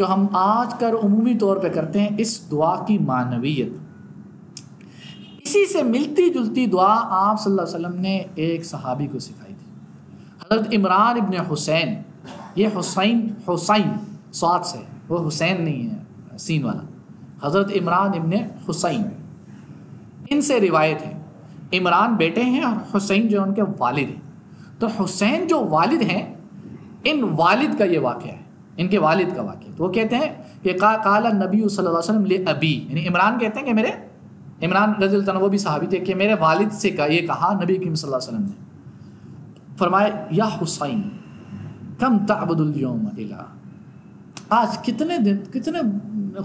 جو ہم آج کر عمومی طور پہ کرتے ہیں، اس دعا کی معنویت، اسی سے ملتی جلتی دعا آپ صلی اللہ علیہ وسلم نے ایک صحابی کو سکھائی تھی، حضرت عمران ابن حسین. یہ حسین صاد سے، وہ حسین نہیں ہے سین والا، حضرت عمران ابن حسین، ان سے روایت ہے. عمران بیٹے ہیں اور حسین جو ان کے والد ہیں. تو حسین جو والد ہیں، ان والد کا یہ واقعہ ہے، ان کے والد کا واقعہ. تو وہ کہتے ہیں کہ قال النبی صلی اللہ علیہ وسلم لأبی، یعنی عمران کہتے ہیں کہ میرے، عمران رضی اللہ عنہ وہ بھی صحابی تھے، کہ میرے والد سے یہ کہا نبی کریم صلی اللہ علیہ وسلم نے، فرمایا یا حسین کم تعبد اليوم الہ، آج کتنے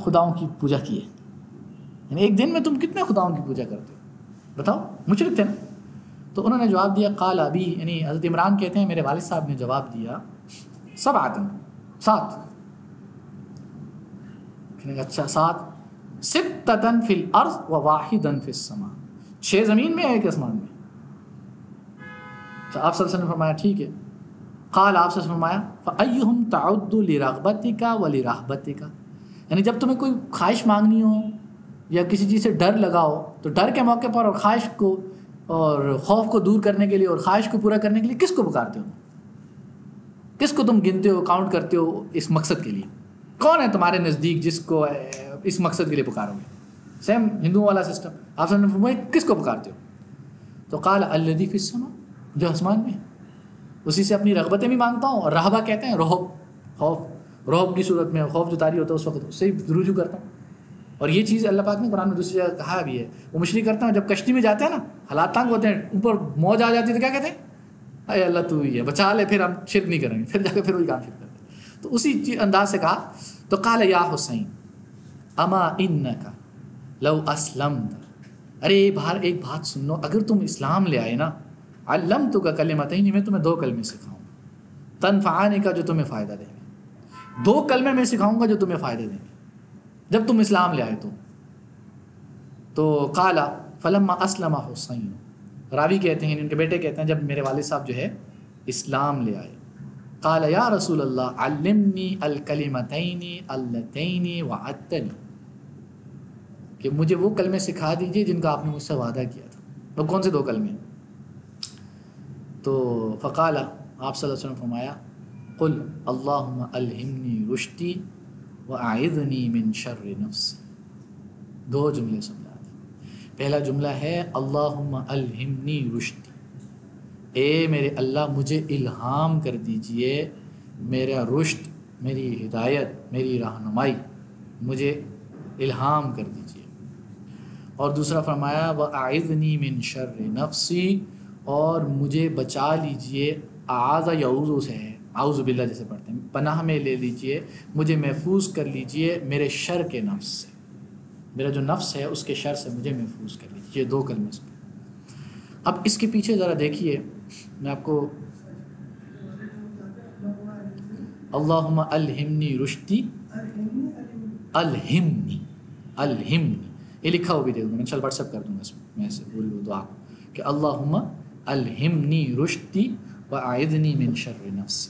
خداؤں کی پوجا کی ہے، یعنی ایک دن میں تم کتنے خداؤں کی پوجا کرتے ہو، بتاؤ. مشرک تھے نا. تو انہوں نے جواب دیا قال ابی، یعنی حضرت عمران کہتے ہیں میرے والد صاحب نے جواب دیا 7. اچھا 7 ستۃ فی الارض و واحدا فی السماء، 6 زمین میں ایک آسمان میں. تو آپ صلی اللہ علیہ وسلم نے فرمایا ٹھیک ہے. قال آپ سے فرمایا فأیہم تعد لرغبتک ولرہبتک، یعنی جب تمہیں کوئی خواہش مانگنی ہو یا کسی چیز سے ڈر لگا ہو، تو ڈر کے موقع پر اور خواہش کو اور خوف کو دور کرنے کے لیے اور خواہش کو پورا کرنے کے لیے کس کو پکارتے ہو؟ کس کو تم گنتے ہو، کاؤنٹ کرتے ہو اس مقصد کے لیے؟ کون ہے تمہارے نزدیک جس کو اس مقصد کے لیے پکارو گے؟ سیم ہندوؤں والا سسٹم. آپ نے فرمایا کس کو پکارتے ہو؟ تو قال الذی فی السماء، جو آسمان میں، اسی سے اپنی رغبتیں بھی مانگتا ہوں. اور رہبہ کہتے ہیں رہب، خوف، رہب کی صورت میں خوف جو طاری ہوتا ہے اس وقت اس سے رجوع کرتا ہوں. اور یہ چیز اللہ پاک نے قرآن میں دوسری جگہ کہا بھی ہے. وہ مشرک کرتا ہوں جب کشتی میں جاتے ہیں نا، حالات تنگ ہوتے ہیں، اوپر موج آ جاتی ہے، تو کیا کہتے ہیں اے اللہ تو ہی ہے، بچا لے، پھر ہم شرک نہیں کریں گے، پھر جا کے پھر وہی کام شرک کرتے ہیں. تو اسی انداز سے کہا. تو قال یا حسین اما انک لو اسلمت، ارے ایک بات سن لو، اگر تم اسلام لے آئے نا، علمتک کلمتین، میں تمہیں 2 کلمے سکھاؤں گا، تنفعانی کا جو تمہیں فائدہ دیں گے. 2 کلمے میں سکھاؤں گا جو تمہیں فائدہ دیں گے جب تم اسلام لے آئے. تو قال فلما اسلم حسین، راوی کہتے ہیں ان کے بیٹے کہتے ہیں جب میرے والد صاحب جو ہے اسلام لے آئے، قال یا رسول اللہ علمنی الکلمتین اللتین وعدتنی، کہ مجھے وہ کلمے سکھا دیجئے جن کا آپ نے مجھ سے وعدہ کیا تھا. وہ کون سے 2 کلمے؟ تو فقال، آپ صلی اللہ علیہ وسلم فرمایا قل اللہم الہمنی رشدی وأعذنی من شر نفسی. 2 جملے سمجھا دی. پہلا جملہ ہے اللہم الہمنی رشدی، اے میرے اللہ مجھے الہام کر دیجئے، میرا رشد، میری ہدایت، میری رہنمائی، مجھے الہام کر دیجئے. اور دوسرا فرمایا وأعذنی من شر نفسی، اور مجھے بچا لیجئے، اعاذ یعوذ سے ہے، اعوذ باللہ جیسے پڑھتے ہیں، پناہ میں لے لیجئے، مجھے محفوظ کر لیجئے میرے شر کے نفس سے، میرا جو نفس ہے اس کے شر سے مجھے محفوظ کر لیجئے. یہ 2 کلمے سے. اب اس کے پیچھے ذرا دیکھیے، میں آپ کو اللہم الہمنی رشدی، الہمنی یہ لکھا ہو بھی دے دوں گا، میں انشاءاللہ واٹس ایپ کر دوں گا اس میں سے پوری دعا، کہ اللہم الہمنی رشدی وأعذنی من شر نفسی.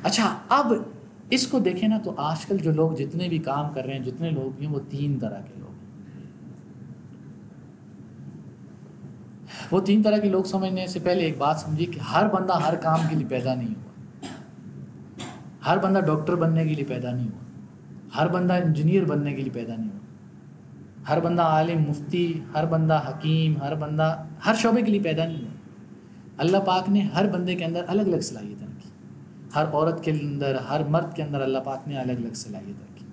اچھا اب اس کو دیکھیں نا، تو آج کل جو لوگ جتنے بھی کام کر رہے ہیں، جتنے لوگ بھی ہیں، وہ 3 طرح کے لوگ ہیں. وہ 3 طرح کے لوگ سمجھنے سے پہلے ایک بات سمجھیے کہ ہر بندہ ہر کام کے لیے پیدا نہیں ہوا. ہر بندہ ڈاکٹر بننے کے لیے پیدا نہیں ہوا، ہر بندہ انجینئر بننے کے لیے پیدا نہیں ہوا، ہر بندہ عالم مفتی، ہر بندہ حکیم، ہر بندہ ہر شعبے کے لیے پیدا نہیں ہوا. اللہ پاک نے ہر بندے کے اندر الگ الگ صلاحیتیں رکھی. ہر عورت کے اندر، ہر مرد کے اندر اللہ پاک نے الگ الگ صلاحیتیں رکھی.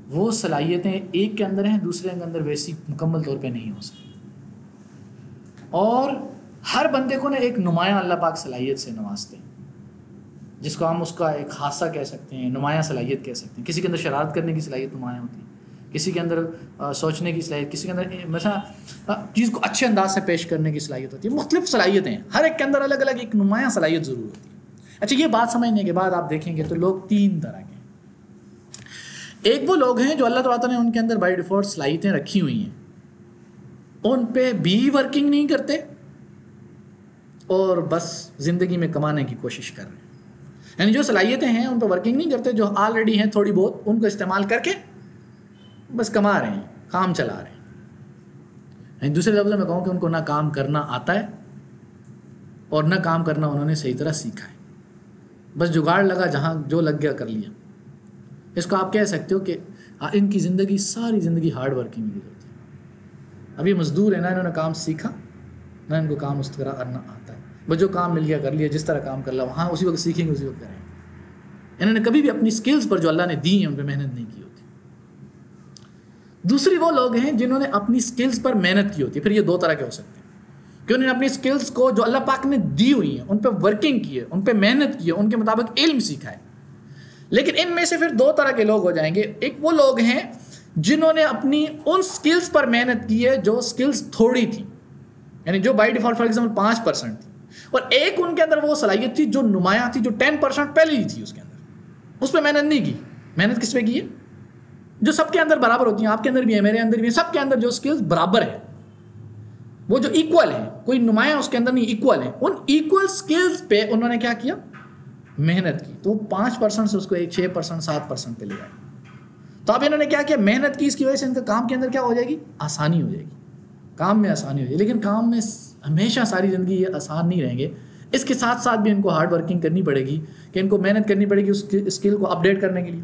وہ صلاحیتیں ایک کے اندر ہیں، دوسرے کے اندر ویسی مکمل طور پہ نہیں ہو سکتی. اور ہر بندے کو نا ایک نمایاں اللہ پاک صلاحیت سے نوازتے ہیں، جس کو ہم اس کا ایک خاصہ کہہ سکتے ہیں، نمایاں صلاحیت کہہ سکتے ہیں. کسی کے اندر شرارت کرنے کی صلاحیت نمایاں ہوتی ہے، کسی کے اندر سوچنے کی صلاحیت، کسی کے اندر مثلا چیز کو اچھے انداز سے پیش کرنے کی صلاحیت ہوتی ہے. مختلف صلاحیتیں ہیں، ہر ایک کے اندر الگ الگ ایک نمایاں صلاحیت ضرور ہوتی ہے. اچھا یہ بات سمجھنے کے بعد آپ دیکھیں گے تو لوگ 3 طرح کے ہیں. ایک وہ لوگ ہیں جو اللہ تعالیٰ نے ان کے اندر بائی ڈیفالٹ صلاحیتیں رکھی ہوئی ہیں، ان پہ بھی ورکنگ نہیں کرتے اور بس زندگی میں کمانے کی کوشش کر رہے ہیں. یعنی جو صلاحیتیں ہیں ان پہ ورکنگ نہیں کرتے، جو آلریڈی ہیں تھوڑی بہت ان کو استعمال کر کے بس کما رہے ہیں، کام چلا رہے ہیں. یعنی دوسرے لفظوں میں کہوں کہ ان کو نہ کام کرنا آتا ہے اور نہ کام کرنا انہوں نے صحیح طرح سیکھا ہے، بس جگاڑ لگا جہاں جو لگ گیا کر لیا. اس کو آپ کہہ سکتے ہو کہ ان کی زندگی ساری زندگی ہارڈ ورکنگ میں گزرتی ہے. اب یہ مزدور ہے، نہ انہوں نے کام سیکھا نہ ان کو کام اس طرح کرنا آتا ہے، بس جو کام مل گیا کر لیا، جس طرح کام کر لیا وہاں اسی وقت سیکھیں گے اسی وقت کریں گے. انہوں نے کبھی بھی اپنی سکلز پر جو اللہ نے دی ہیں ان پہ محنت نہیں کی ہوتی. دوسری وہ لوگ ہیں جنہوں نے اپنی سکلز پر محنت کی ہوتی ہے. پھر یہ دو طرح کے ہو سکتے ہیں کہ انہوں نے اپنی سکلز کو جو اللہ پاک نے دی ہوئی ہیں ان پہ ورکنگ کی ہے، ان پہ محنت کی ہے، ان کے مطابق علم سیکھا ہے. لیکن ان میں سے پھر دو طرح کے لوگ ہو جائیں گے. ایک وہ لوگ ہیں جنہوں نے اپنی ان سکلز پر محنت کی ہے جو سکلز تھوڑی تھی، یعنی جو بائی ڈیفالٹ فار ایگزامپل 5% تھی، اور ایک ان کے اندر وہ صلاحیت تھی جو نمایاں تھی، جو 10% پہلے ہی تھی اس کے اندر، اس پہ محنت نہیں کی. محنت کس پہ کی ہے؟ جو سب کے اندر برابر ہوتی ہیں، آپ کے اندر بھی ہے، میرے اندر بھی ہے، سب کے اندر جو سکلز برابر ہیں، وہ جو ایکول ہیں، کوئی نمایاں اس کے اندر نہیں، ایکول ہیں. ان ایکول سکلز پہ انہوں نے کیا کیا؟ محنت کی. تو 5% سے اس کو 6% 7% پہ لے آئے. تو اب انہوں نے کیا کیا؟ محنت کی. اس کی وجہ سے ان کا کام کے اندر کیا ہو جائے گی؟ آسانی ہو جائے گی. کام میں آسانی ہو جائے گی. لیکن کام میں ہمیشہ ساری زندگی یہ آسان نہیں رہیں گے. اس کے ساتھ ساتھ بھی ان کو ہارڈ ورکنگ کرنی پڑے گی کہ ان کو محنت کرنی پڑے گی اس اسکل کو اپڈیٹ کرنے کے لیے.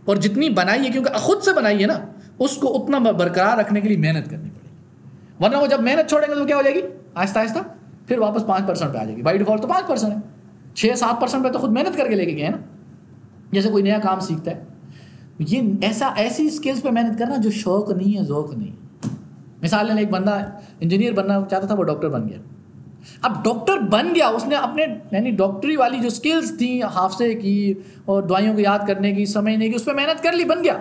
اور جتنی بنائی ہے، کیونکہ خود سے بنائی ہے نا، اس کو اتنا برقرار رکھنے کے لیے محنت کرنی پڑے گی. ورنہ وہ جب محنت چھوڑیں گے تو کیا ہو جائے گی؟ آہستہ آہستہ پھر واپس 5% پہ آ جائے گی. بائی ڈیفالٹ تو 5% ہے، 6-7% پہ تو خود محنت کر کے لے کے گئے ہیں نا. جیسے کوئی نیا کام سیکھتا ہے، یہ ایسی اسکلز پہ محنت کرنا جو شوق نہیں ہے، ذوق نہیں. مثال ایک بندہ انجینئر بننا چاہتا تھا، وہ ڈاکٹر بن گیا. اب ڈاکٹر بن گیا، اس نے اپنے یعنی ڈاکٹری والی جو سکلز تھیں، حافظے کی اور دعائیوں کو یاد کرنے کی، سمجھنے کی، اس پہ محنت کر لی، بن گیا.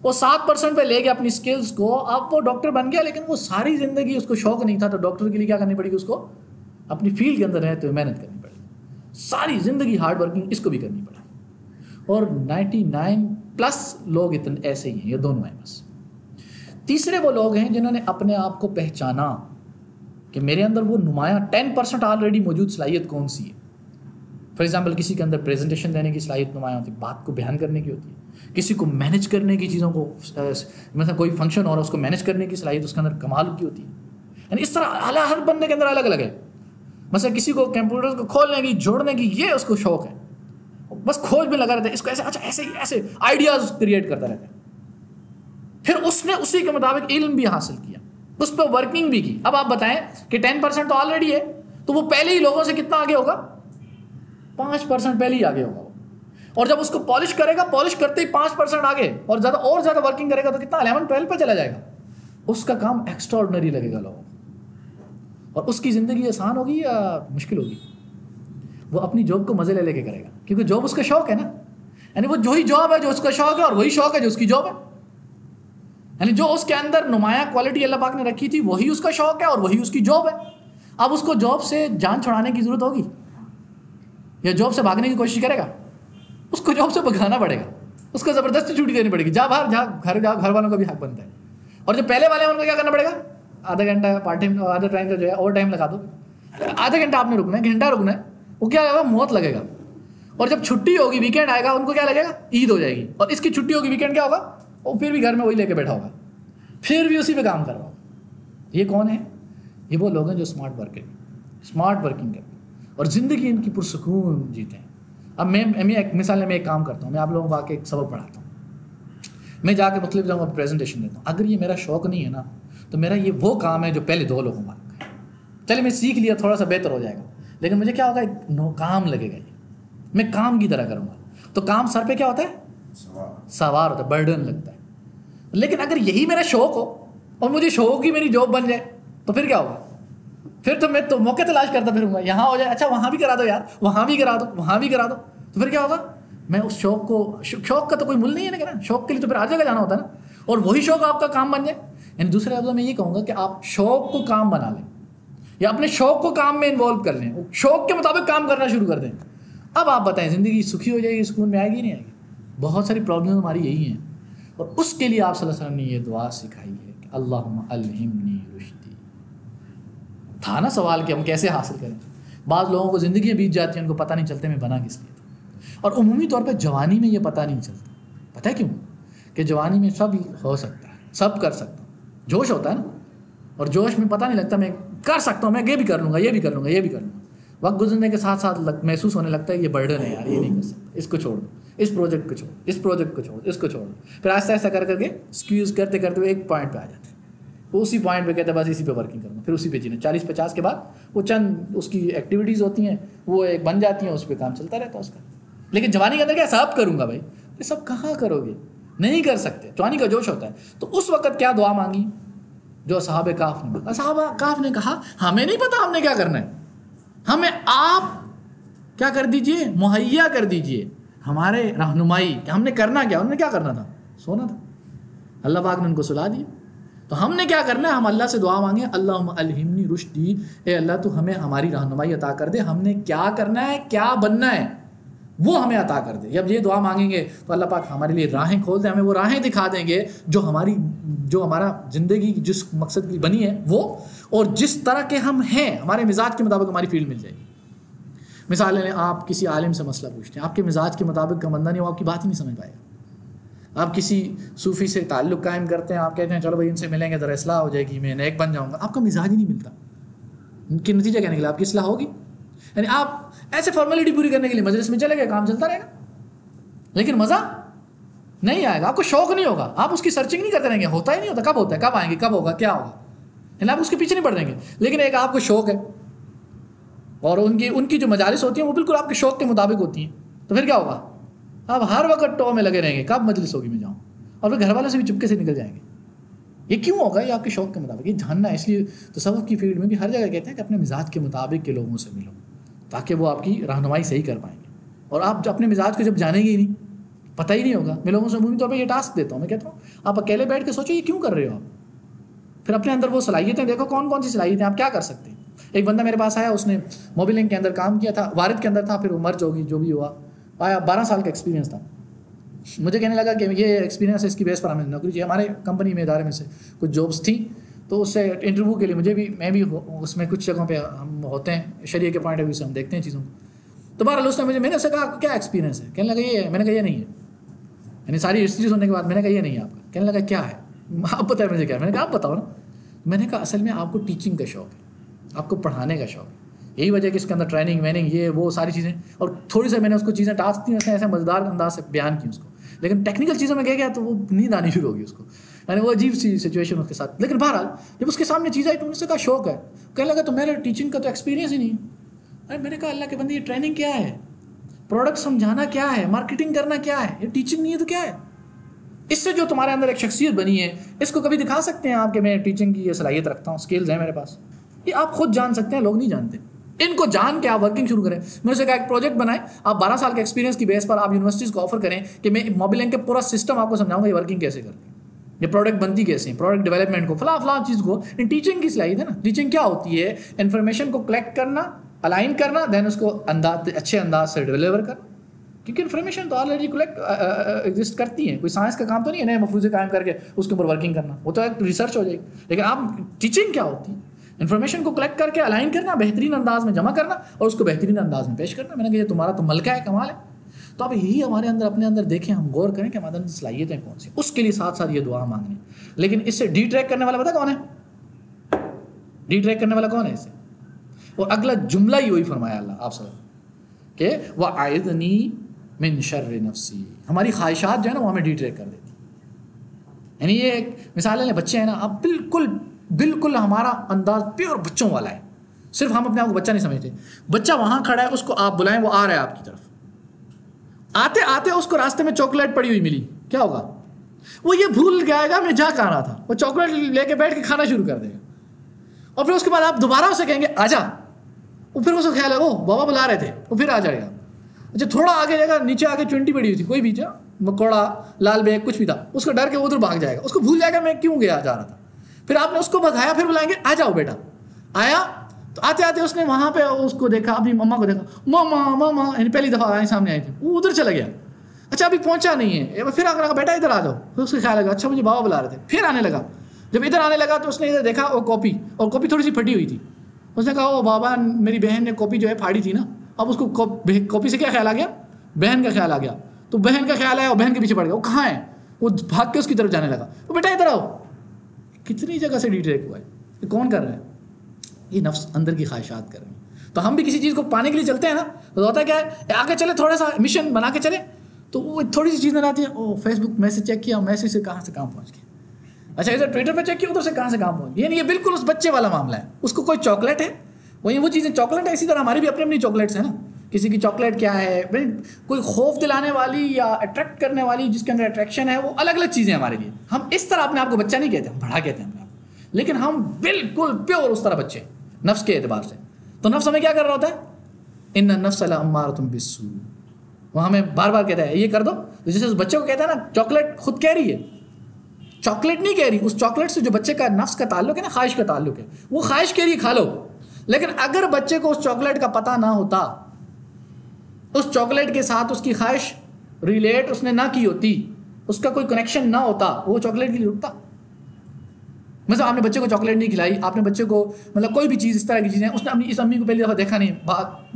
وہ 7% پہ لے گیا اپنی سکلز کو. اب وہ ڈاکٹر بن گیا، لیکن وہ ساری زندگی اس کو شوق نہیں تھا. تو ڈاکٹر کے لیے کیا کرنی پڑے گی؟ اس کو اپنی فیلڈ کے اندر رہتے ہوئے محنت کرنی پڑے گی. ساری زندگی ہارڈ ورکنگ اس کو بھی کرنی پڑے گی. اور 99+ لوگ اتنے ایسے ہی ہیں. یہ دونوں ہیں بس. تیسرے وہ لوگ ہیں جنہوں نے اپنے آپ کو پہچانا کہ میرے اندر وہ نمایاں 10% آلریڈی موجود صلاحیت کون سی ہے. فار ایگزامپل کسی کے اندر پریزنٹیشن دینے کی صلاحیت نمایاں ہوتی ہے، بات کو بیان کرنے کی ہوتی ہے. کسی کو مینیج کرنے کی چیزوں کو، مثلا کوئی فنکشن ہو رہا ہے اس کو مینیج کرنے کی صلاحیت اس کے اندر کمال کی ہوتی ہے. یعنی اس طرح ہر بندے کے اندر الگ الگ ہے. مثلا کسی کو کمپیوٹر کو کھولنے کی، جوڑنے کی، یہ اس کو شوق ہے، بس کھوج میں لگا رہتا ہے، اس کو ایسے اچھا ایسے آئیڈیاز کریٹ کرتا رہتا ہے. پھر اس نے اسی کے مطابق علم بھی حاصل کیا، اس پہ ورکنگ بھی کی. اب آپ بتائیں کہ 10% تو آلریڈی ہے، تو وہ پہلے ہی لوگوں سے کتنا آگے ہوگا؟ 5% پہلے ہی آگے ہوگا. اور جب اس کو پالش کرے گا، پالش کرتے ہی 5% آگے، اور زیادہ ورکنگ کرے گا تو کتنا 11-12 پہ چلا جائے گا. اس کا کام ایکسٹرا آرڈنری لگے گا لوگوں کو. اور اس کی زندگی آسان ہوگی یا مشکل ہوگی؟ وہ اپنی جاب کو مزے لے کے کرے گا، کیونکہ جاب اس کا شوق ہے نا. یعنی وہ جو ہی جاب ہے جو اس کا شوق ہے، اور وہی شوق ہے جو اس کی جاب ہے. یعنی جو اس کے اندر نمایاں کوالٹی اللہ پاک نے رکھی تھی وہی اس کا شوق ہے اور وہی اس کی جاب ہے. اب اس کو جاب سے جان چھڑانے کی ضرورت ہوگی یا جاب سے بھاگنے کی کوشش کرے گا؟ اس کو جاب سے بھگانا پڑے گا، اس کو زبردستی چھٹی دینی پڑے گی. جا باہر جا، گھر والوں کا بھی حق بنتا ہے. اور جو پہلے والے ہیں ان کو کیا کرنا پڑے گا؟ آدھا گھنٹہ پارٹ ٹائم، آدھا ٹائم کا جو ہے اوور ٹائم لگا دو. آدھا گھنٹہ آپ نے رکنا ہے، گھنٹہ رکنا ہے، وہ کیا ہوگا؟ موت لگے گا. اور جب چھٹی ہوگی، ویکینڈ آئے گا، ان کو کیا لگے گا؟ عید ہو جائے گی. اور اس کی چھٹی ہوگی، ویکینڈ کیا ہوگا؟ وہ پھر بھی گھر میں وہی لے کے بیٹھا ہوگا، پھر بھی اسی پہ کام کر رہا ہوں. یہ کون ہے؟ یہ وہ لوگ ہیں جو اسمارٹ ورکنگ کرتے ہیں اور زندگی ان کی پرسکون جیتے ہیں. اب میں ایک مثال میں ایک کام کرتا ہوں، میں آپ لوگوں کو آ کے ایک سبق پڑھاتا ہوں. میں جا کے مختلف جگہوں پر پریزنٹیشن دیتا ہوں. اگر یہ میرا شوق نہیں ہے نا، تو میرا یہ وہ کام ہے جو پہلے 2 لوگوں کا رکھا ہے. چلے میں سیکھ لیا، تھوڑا سا بہتر ہو جائے گا، لیکن مجھے کیا ہوگا؟ ایک کام لگے گا. یہ میں کام کی طرح کروں گا. تو کام سر پہ کیا ہوتا ہے؟ سوار ہوتا ہے، برڈن لگتا ہے. لیکن اگر یہی میرا شوق ہو اور مجھے شوق ہی میری جاب بن جائے تو پھر کیا ہوگا؟ پھر تو میں تو موقع تلاش کرتا پھروں گا. یہاں ہو جائے، اچھا وہاں بھی کرا دو یار، وہاں بھی کرا دو، وہاں بھی کرا دو. تو پھر کیا ہوگا؟ میں اس شوق کا تو کوئی مل نہیں ہے نا. شوق کے لیے تو پھر ہر جگہ جانا ہوتا ہے نا. اور وہی شوق آپ کا کام بن جائے. یعنی دوسرے لفظوں میں یہ کہوں گا کہ آپ شوق کو کام بنا لیں یا اپنے شوق کو کام میں انوالو کر لیں، شوق کے مطابق کام کرنا شروع کر دیں. اب آپ بتائیں زندگی سکھی ہو جائے گی، سکون میں آئے گی نہیں آئے گی؟ بہت ساری پرابلم ہماری یہی ہیں. اور اس کے لیے آپ صلی اللہ علیہ وسلم نے یہ دعا سکھائی ہے کہ اللہم الہمنی رشدی. تھا نا سوال کہ ہم کیسے حاصل کریں. بعض لوگوں کو زندگیاں بیت جاتی ہیں، ان کو پتہ نہیں چلتے میں بنا کس لیے تھا. اور عمومی طور پہ جوانی میں یہ پتہ نہیں چلتا. پتہ ہے کیوں؟ کہ جوانی میں سب ہو سکتا ہے, سب کر سکتا ہوں, جوش ہوتا ہے نا, اور جوش میں پتہ نہیں لگتا میں کر سکتا ہوں, میں یہ بھی کر لوں گا, یہ بھی کر لوں گا, یہ بھی کر لوں گا. وقت گزرنے کے ساتھ ساتھ محسوس ہونے لگتا ہے یہ برڈن ہے یار, یہ نہیں کر سکتا, اس کو چھوڑ دو, اس پروجیکٹ کو چھوڑ, اس پروجیکٹ کو چھوڑ, اس کو چھوڑ. پھر آہستہ آہستہ کر کے اسکیوز کرتے کرتے وہ ایک پوائنٹ پہ آ جاتے ہیں, وہ اسی پوائنٹ پہ کہتے ہیں بس اسی پہ ورکنگ کروں گا, پھر اسی پہ جینا. 40-50 کے بعد وہ چند اس کی ایکٹیویٹیز ہوتی ہیں, وہ ایک بن جاتی ہیں, اس پہ کام چلتا رہتا ہے اس کا. لیکن جوانی کے اندر کیا سب کروں گا بھائی, یہ سب کہاں کرو گے, نہیں کر سکتے. جوانی کا جوش ہوتا ہے. تو اس وقت کیا دعا مانگی جو اصحاب کہف نے مانگا. اصحاب کہف نے کہا ہمیں نہیں پتا ہم نے کیا کرنا ہے, ہمیں آپ کیا کر دیجئے, مہیا کر دیجئے ہمارے رہنمائی کہ ہم نے کرنا کیا. انہوں نے کیا کرنا تھا, سونا تھا. اللہ پاک نے ان کو سلا دیا. تو ہم نے کیا کرنا ہے, ہم اللہ سے دعا مانگیں اللہم الہمنی رشدی, اے اللہ تو ہمیں ہماری رہنمائی عطا کر دے, ہم نے کیا کرنا ہے, کیا بننا ہے, وہ ہمیں عطا کر دے. جب یہ دعا مانگیں گے تو اللہ پاک ہمارے لیے راہیں کھول دیں, ہمیں وہ راہیں دکھا دیں گے جو ہمارا زندگی جس مقصد کی بنی ہے وہ, اور جس طرح کے ہم ہیں ہمارے مزاج کے مطابق ہماری فیلڈ مل جائے گی. مثال لیں, آپ کسی عالم سے مسئلہ پوچھتے ہیں, آپ کے مزاج کے مطابق کا بندہ نہیں, وہ آپ کی بات ہی نہیں سمجھ پائے گا. آپ کسی صوفی سے تعلق قائم کرتے ہیں, آپ کہتے ہیں چلو بھائی ان سے ملیں گے ذرا اصلاح ہو جائے گی, میں نیک بن جاؤں گا, آپ کا مزاج ہی نہیں ملتا. ان کے نتیجہ کیا نکلا, آپ کی اصلاح ہوگی. یعنی آپ ایسے فارمیلٹی پوری کرنے کے لیے مجلس میں چلے گئے, کام چلتا رہے گا, لیکن مزہ نہیں آئے گا, آپ کو شوق نہیں ہوگا, آپ اس کی سرچنگ نہیں کرتے رہیں گے, ہوتا ہی نہیں ہوتا, کب ہوتا ہے, کب آئیں گے, کب ہوگا, کیا ہوگا, یعنی آپ اس کے پیچھے نہیں پڑ دیں گے. لیکن ایک آپ کو شوق ہے, اور ان کی جو مجالس ہوتی ہیں وہ بالکل آپ کے شوق کے مطابق ہوتی ہیں, تو پھر کیا ہوگا, آپ ہر وقت ٹو میں لگے رہیں گے, کب مجلس ہوگی میں جاؤں, اور پھر گھر والوں سے بھی چپکے سے نکل جائیں گے. یہ کیوں ہوگا, یہ آپ کے شوق کے مطابق, یہ جاننا ہے. اس لیے تصوف کی فیلڈ میں بھی ہر جگہ کہتے ہیں کہ اپنے مزاج کے مطابق کے لوگوں سے ملو, تاکہ وہ آپ کی رہنمائی صحیح کر پائیں گے. اور آپ اپنے مزاج کو جب جانیں گے ہی نہیں, پتہ ہی نہیں ہوگا. میں لوگوں سے عمومی طور پہ یہ ٹاسک دیتا ہوں, میں کہتا ہوں آپ اکیلے بیٹھ کے سوچو یہ کیوں کر رہے ہو آپ, پھر اپنے اندر وہ صلاحیتیں دیکھو, کون کون سی صلاحیتیں آپ کیا کر سکتے ہیں. ایک بندہ میرے پاس آیا, اس نے موبلنگ کے اندر کام کیا تھا, وارد کے اندر تھا, پھر وہ مرج ہوگی جو بھی ہوا, آیا 12 سال کا ایکسپیرینس تھا. مجھے کہنے لگا کہ یہ ایکسپیرینس ہے, اس کی بیس پر ہمیں نوکری چاہیے. ہمارے کمپنی میں ادارے میں سے کچھ جابس تھیں, تو اس سے انٹرویو کے لیے میں بھی اس میں کچھ جگہوں پہ ہم ہوتے ہیں, شریعہ کے پوائنٹ آف ویو سے ہم دیکھتے ہیں چیزوں کو. تو بہرحال اس نے میں نے اسے کہا کیا ایکسپیرینس ہے, کہنے لگا یہ ہے. میں نے کہا یہ نہیں ہے, یعنی ساری ہسٹری سننے کے بعد میں نے کہا یہ نہیں ہے آپ کا. کہنے لگا کیا ہے, آپ بتائیں مجھے کیا. میں نے کہا آپ بتاؤ نا. میں نے کہا اصل میں آپ کو ٹیچنگ کا شوق ہے, آپ کو پڑھانے کا شوق ہے, یہی وجہ کہ اس کے اندر ٹریننگ ویننگ یہ وہ ساری چیزیں, اور تھوڑی سی میں نے اس کو چیزیں ٹاسک دی, اس نے ایسے مزیدار انداز سے بیان کی اس کو. لیکن ٹیکنیکل چیزوں میں گیا تو وہ نیند آنی شروع ہوگی اس کو, یعنی وہ عجیب سی سچویشن اس کے ساتھ. لیکن بہرحال جب اس کے سامنے چیز آئی تو اس سے کہا شوق ہے. کہنے لگا تو میرے ٹیچنگ کا تو ایکسپیرینس ہی نہیں ہے. ارے میں نے کہا اللہ کے بندے یہ ٹریننگ کیا ہے, پروڈکٹ سمجھانا کیا ہے, مارکیٹنگ کرنا کیا ہے, یہ ٹیچنگ نہیں ہے تو کیا ہے. اس سے جو تمہارے اندر ایک شخصیت بنی ہے, اس کو کبھی دکھا سکتے ہیں آپ کہ میں ٹیچنگ کی یہ صلاحیت رکھتا ہوں, اسکلز ہیں میرے پاس. یہ آپ خود جان سکتے ہیں, لوگ نہیں جانتے. ان کو جان کے آپ ورکنگ شروع کریں. میں نے اسے کہا ایک پروجیکٹ بنائیں, آپ 12 سال کے ایکسپیرینس کی بیس پر آپ یونیورسٹیز کو آفر کریں کہ میں موبلنگ کے پورا سسٹم آپ کو سمجھاؤں گا, یہ ورکنگ کیسے کرتے ہیں, یہ پروڈکٹ بنتی کیسے ہیں, پروڈکٹ ڈیولپمنٹ کو فلاں چیز کو. ٹیچنگ کی صلاحیت ہے نا. ٹیچنگ کیا ہوتی ہے, انفارمیشن کو کلیکٹ کرنا, الائن کرنا, دین اس کو اچھے انداز سے ڈیلیور کرنا. کیونکہ انفارمیشن تو آلریڈی کلیکٹ ایگزسٹ کرتی ہیں, کوئی سائنس کا کام تو نہیں ہے نئے مفروضے قائم کر کے اس کے اوپر ورکنگ کرنا, وہ تو ایک ریسرچ ہو جائے گی. لیکن آپ ٹیچنگ کیا ہوتی ہے, انفارمیشن کو کلیکٹ کر کے الائن کرنا, بہترین انداز میں جمع کرنا اور اس کو بہترین انداز میں پیش کرنا. میں نے کہا یہ تمہارا تو ملکہ ہے, کمال ہے. تو اب یہی ہمارے اندر اپنے اندر دیکھیں, ہم غور کریں کہ ہمارے اندر صلاحیتیں کون سی, اس کے لیے ساتھ ساتھ یہ دعا مانگنی. لیکن اس سے ڈی ٹریک کرنے والا پتہ کون ہے, ڈی ٹریک کرنے والا کون ہے اس سے. اور اگلا جملہ ہی وہی فرمایا اللہ آپ سب کہ وَأَعِذْنِي مِن شَرِّ نَفْسِي. ہماری خواہشات جو ہے نا وہ ہمیں ڈی ٹریک کر دیتی. یعنی یہ ایک مثال ہے, بچے ہیں نا, اب بالکل ہمارا انداز پیور بچوں والا ہے, صرف ہم اپنے آپ کو بچہ نہیں سمجھتے. بچہ وہاں کھڑا ہے, اس کو آپ بلائیں, وہ آ رہا ہے آپ کی طرف, آتے آتے اس کو راستے میں چاکلیٹ پڑی ہوئی ملی, کیا ہوگا, وہ یہ بھول جائے گا میں جا کہاں رہا تھا, وہ چاکلیٹ لے کے بیٹھ کے کھانا شروع کر دے گا. اور پھر اس کے بعد آپ دوبارہ اسے کہیں گے آ جا, وہ پھر اس کو خیال ہے وہ بابا بلا رہے تھے, وہ پھر آ جائے گا. اچھا تھوڑا آگے جائے گا, نیچے آگے 20 پڑی ہوئی تھی, کوئی بھی مکوڑا, لال بیگ, کچھ بھی تھا, اس کو ڈر کے ادھر بھاگ جائے گا, اس کو بھول جائے گا میں کیوں جا رہا تھا. پھر آپ نے اس کو بھگایا, پھر بلائیں گے آ جاؤ بیٹا. آیا تو آتے آتے اس نے وہاں پہ اس کو دیکھا, اپنی مما کو دیکھا, ماما, یعنی پہلی دفعہ آئے سامنے آئی تھی, وہ ادھر چلا گیا. اچھا ابھی پہنچا نہیں ہے, پھر آ کر بیٹا ادھر آ جاؤ. پھر اس کو خیال لگا اچھا مجھے بابا بلا رہے تھے, پھر آنے لگا. جب ادھر آنے لگا تو اس نے ادھر دیکھا وہ کاپی, اور کاپی تھوڑی سی پھٹی ہوئی تھی. اس نے کہا وہ بابا میری بہن نے کاپی جو ہے پھاڑی تھی نا, اب اس کو کاپی سے کیا خیال آ گیا, بہن کا خیال آ گیا تو بہن کا خیال آیا اور بہن کے پیچھے پڑ گیا، وہ کہاں ہے، وہ بھاگ کے اس کی طرف جانے لگا، وہ بیٹا ادھر آؤ. کتنی جگہ سے ڈیٹریک ہوا ہے، یہ کون کر رہا ہے؟ یہ نفس اندر کی خواہشات کر رہے ہیں. تو ہم بھی کسی چیز کو پانے کے لیے چلتے ہیں نا، تو ہوتا ہے کیا ہے، آگے چلے تھوڑا سا مشن بنا کے چلے تو وہ تھوڑی سی چیز نظر آتی ہے، او فیس بک میسج چیک کیا، میسج سے کہاں سے کہاں پہنچ گیا، اچھا ادھر ٹویٹر پہ چیک کیا، ادھر سے کہاں سے کہاں پہنچ گیا. یہ بالکل اس بچے والا معاملہ ہے. اس کو کوئی چاکلیٹ ہے، وہی وہ چیزیں چاکلیٹ ہے. اسی طرح ہماری بھی اپنی اپنی چاکلیٹس ہیں نا. کسی کی چاکلیٹ کیا ہے، کوئی خوف دلانے والی یا اٹریکٹ کرنے والی جس کے اندر اٹریکشن ہے، وہ الگ الگ چیزیں ہمارے لیے. ہم اس طرح اپنے آپ کو بچہ نہیں کہتے، ہم بڑا کہتے ہیں اپنے آپ کو، لیکن ہم بالکل پیور اس طرح بچے نفس کے اعتبار سے. تو نفس ہمیں کیا کر رہا ہوتا ہے، ان النفس لامارۃ بالسوء، وہ ہمیں بار بار کہتا ہے یہ کر دو. جیسے اس بچے کو کہتا ہے نا چاکلیٹ خود کہہ رہی ہے، چاکلیٹ نہیں کہہ رہی، اس چاکلیٹ سے جو بچے کا نفس کا تعلق ہے نا، خواہش کا تعلق ہے، وہ خواہش کہہ رہی ہے کھا لو. لیکن اگر بچے کو اس چاکلیٹ کا پتہ نہ ہوتا، اس چاکلیٹ کے ساتھ اس کی خواہش ریلیٹ اس نے نہ کی ہوتی، اس کا کوئی کنیکشن نہ ہوتا، وہ چاکلیٹ کے لیے رکتا. مثلا آپ نے بچے کو چاکلیٹ نہیں کھلائی، آپ نے بچے کو مطلب کوئی بھی چیز اس طرح کی چیزیں، اس نے اس امی کو پہلی دفعہ دیکھا نہیں،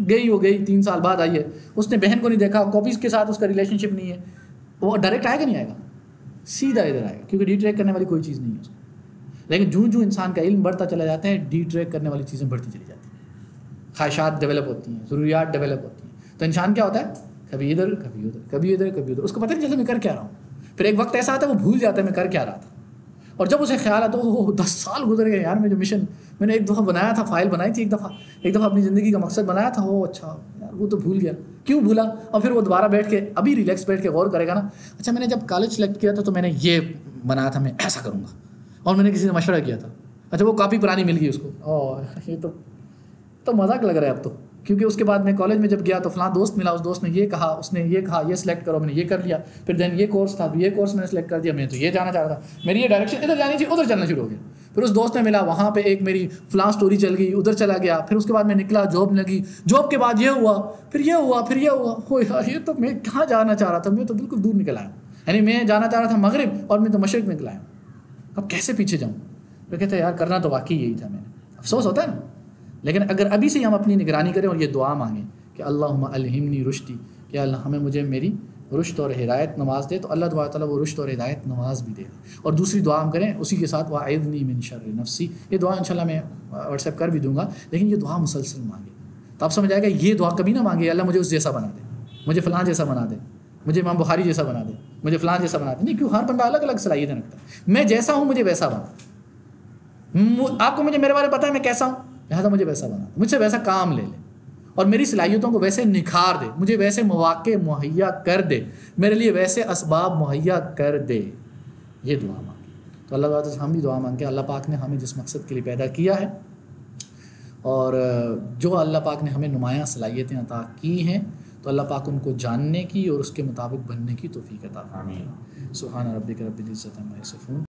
گئی وہ گئی 3 سال بعد آئی ہے، اس نے بہن کو نہیں دیکھا، کاپیز کے ساتھ اس کا ریلیشن شپ نہیں ہے، وہ ڈائریکٹ آئے گا نہیں آئے گا، سیدھا ادھر آئے گا، کیونکہ ڈی ٹریک کرنے والی کوئی چیز نہیں ہے اس کو. لیکن جو انسان کا علم بڑھتا چلا جاتا ہے، ڈی ٹریک کرنے والی چیزیں بڑھتی چلی جاتی ہیں، خواہشات ڈیولپ ہوتی ہیں، ضروریات ڈیولپ ہوتی ہیں. تو انسان کیا ہوتا ہے، کبھی ادھر کبھی ادھر، کبھی ادھر کبھی ادھر، اس کو پتہ نہیں چلتا میں کر کیا رہا ہوں. پھر ایک وقت ایسا آتا ہے وہ بھول جاتا ہے میں کر کیا رہا تھا. اور جب اسے خیال آتا ہے 10 سال گزر گئے یار، میں جو مشن میں نے ایک دفعہ بنایا تھا، فائل بنائی تھی ایک دفعہ اپنی زندگی کا مقصد بنایا تھا، وہ اچھا یار وہ تو بھول گیا، کیوں بھولا. اور پھر وہ دوبارہ بیٹھ کے ابھی ریلیکس بیٹھ کے غور کرے گا نا، اچھا میں نے جب کالج سلیکٹ کیا تھا تو میں نے یہ بنایا تھا، میں ایسا کروں گا، اور میں نے کسی سے مشورہ کیا تھا، اچھا وہ کاپی پرانی مل گئی اس کو، اور یہ تو مذاق لگ رہا ہے اب تو. کیونکہ اس کے بعد میں کالج میں جب گیا تو فلاں دوست ملا، اس دوست نے یہ کہا، اس نے یہ کہا، یہ سلیکٹ کرو، میں نے یہ کر لیا. پھر دین یہ کورس تھا، یہ کورس میں نے سلیکٹ کر دیا، میں تو یہ جانا چاہ رہا تھا، میری یہ ڈائریکشن ادھر جانی تھی، ادھر چلنا شروع ہو گیا. پھر اس دوست نے ملا، وہاں پہ ایک میری فلاں سٹوری چل گئی، ادھر چلا گیا. پھر اس کے بعد میں نکلا، جاب لگی، جاب کے بعد یہ ہوا، پھر یہ ہوا، پھر یہ ہوا. ہو یار یہ تو میں کہاں جانا چاہ رہا تھا، میں تو بالکل دور نکل آیا. یعنی میں جانا چاہ رہا تھا مغرب اور میں تو مشرق میں نکل آیا. اب کیسے پیچھے جاؤں؟ میں کہتا ہے یار کرنا تو واقعی یہی تھا. میں نے افسوس ہوتا ہے نا. لیکن اگر ابھی سے ہم اپنی نگرانی کریں اور یہ دعا مانگیں کہ اللہم الہمنی رشدی، کہ اللہ مجھے میری رشد اور ہدایت نواز دے، تو اللہ تبارک تعالیٰ وہ رشد اور ہدایت نواز بھی دے گا. اور دوسری دعا ہم کریں اسی کے ساتھ، وَأَعِذْنِی مِن شَرِّ نَفْسِی. یہ دعا انشاءاللہ میں واٹس ایپ کر بھی دوں گا، لیکن یہ دعا مسلسل مانگے تو آپ سمجھ آئے گا. یہ دعا کبھی نہ مانگے اللہ مجھے اس جیسا بنا دے، مجھے فلاں جیسا بنا دے، مجھے امام بخاری جیسا بنا دے، مجھے فلاں جیسا بنا دے. نہیں، کیوں؟ ہر بندہ الگ الگ صلاحیتیں رکھتا ہے. میں جیسا ہوں مجھے ویسا بنا. آپ کو مجھے میرے بارے میں پتہ ہے میں کیسا ہوں، لہٰذا مجھے ویسا بنا دے، مجھ سے ویسا کام لے لے، اور میری صلاحیتوں کو ویسے نکھار دے، مجھے ویسے مواقع مہیا کر دے، میرے لیے ویسے اسباب مہیا کر دے. یہ دعا مانگی. تو اللہ تعالیٰ سے ہم بھی دعا مانگیں. اللہ پاک نے ہمیں جس مقصد کے لیے پیدا کیا ہے، اور جو اللہ پاک نے ہمیں نمایاں صلاحیتیں عطا کی ہیں، تو اللہ پاک ان کو جاننے کی اور اس کے مطابق بننے کی توفیق عطا فرمائے. سبحان ربک رب العزت عما یصفون.